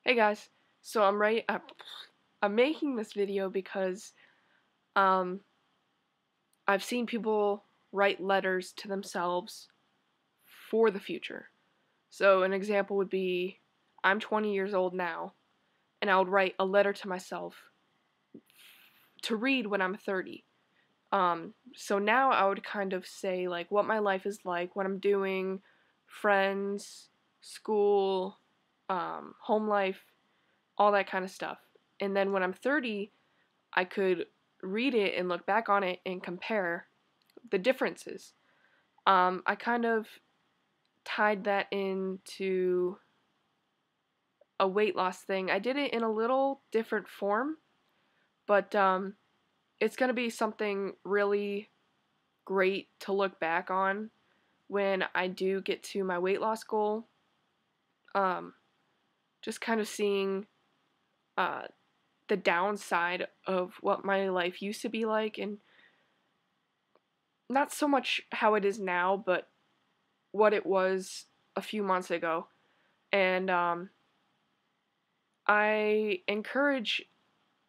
Hey guys, so I'm making this video because um, I've seen people write letters to themselves for the future. So an example would be I'm 20 years old now, and I would write a letter to myself to read when I'm 30. So now I would kind of say like what my life is like, what I'm doing, friends, school, home life, all that kind of stuff. And then when I'm 30, I could read it and look back on it and compare the differences. I kind of tied that into a weight loss thing. I did it in a little different form, but it's going to be something really great to look back on when I do get to my weight loss goal. Um, just kind of seeing uh, the downside of what my life used to be like, and not so much how it is now, but what it was a few months ago. And I encourage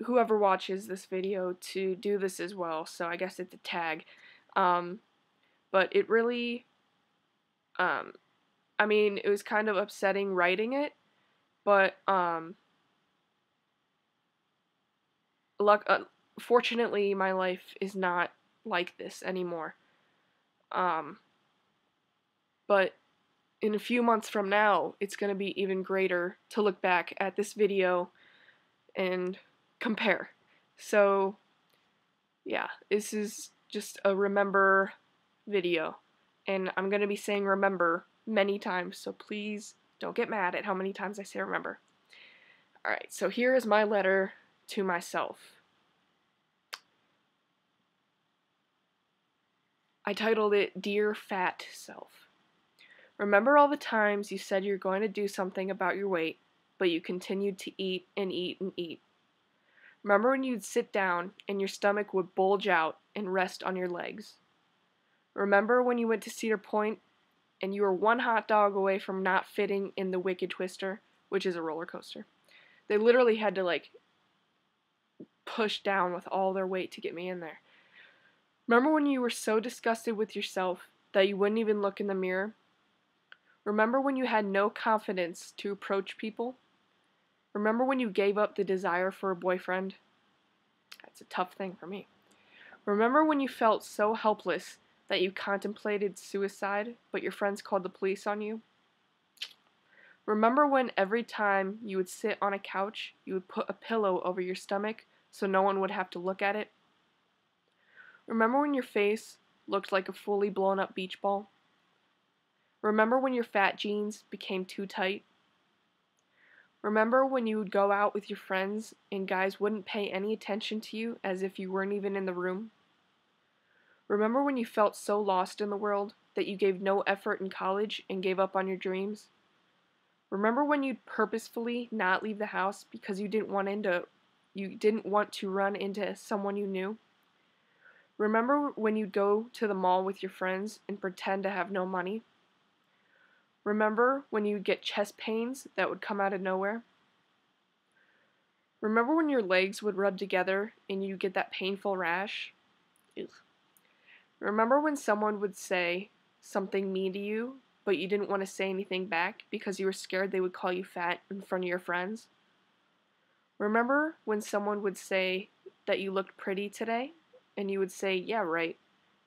whoever watches this video to do this as well, so I guess it's a tag. Um, but it really, um, I mean, it was kind of upsetting writing it, but luck, fortunately, my life is not like this anymore. Um, but in a few months from now, it's going to be even greater to look back at this video and compare. So, yeah, this is just a remember video. And I'm going to be saying remember many times, so please don't get mad at how many times I say remember. Alright, so here is my letter to myself. I titled it Dear Fat Self. Remember all the times you said you're going to do something about your weight, but you continued to eat and eat and eat. Remember when you'd sit down and your stomach would bulge out and rest on your legs. Remember when you went to Cedar Point and you were one hot dog away from not fitting in the Wicked Twister, which is a roller coaster. They literally had to like push down with all their weight to get me in there. Remember when you were so disgusted with yourself that you wouldn't even look in the mirror? Remember when you had no confidence to approach people? Remember when you gave up the desire for a boyfriend? That's a tough thing for me. Remember when you felt so helpless that you contemplated suicide, but your friends called the police on you? Remember when every time you would sit on a couch, you would put a pillow over your stomach so no one would have to look at it? Remember when your face looked like a fully blown up beach ball? Remember when your fat jeans became too tight? Remember when you would go out with your friends and guys wouldn't pay any attention to you as if you weren't even in the room? Remember when you felt so lost in the world that you gave no effort in college and gave up on your dreams? Remember when you'd purposefully not leave the house because you didn't want to run into someone you knew? Remember when you'd go to the mall with your friends and pretend to have no money? Remember when you'd get chest pains that would come out of nowhere? Remember when your legs would rub together and you'd get that painful rash? Ugh. Remember when someone would say something mean to you, but you didn't want to say anything back because you were scared they would call you fat in front of your friends? Remember when someone would say that you looked pretty today, and you would say, yeah, right,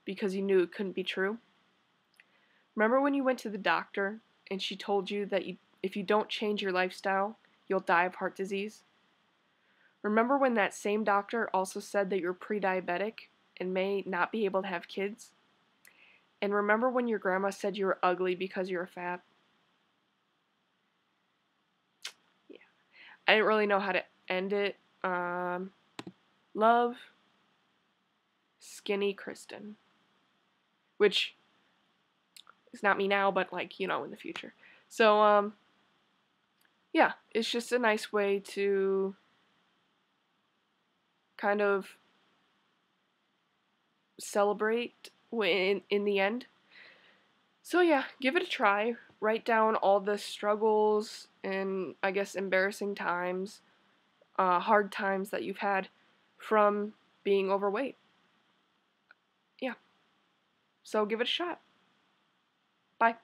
because you knew it couldn't be true? Remember when you went to the doctor and she told you that if you don't change your lifestyle, you'll die of heart disease? Remember when that same doctor also said that you're pre-diabetic and may not be able to have kids? And remember when your grandma said you were ugly because you were fat? Yeah. I didn't really know how to end it. Love, Skinny Kristen. Which is not me now, but like, in the future. So, yeah, it's just a nice way to kind of celebrate in the end. So yeah, give it a try. write down all the struggles and, I guess, embarrassing times, hard times that you've had from being overweight. Yeah. So give it a shot. Bye.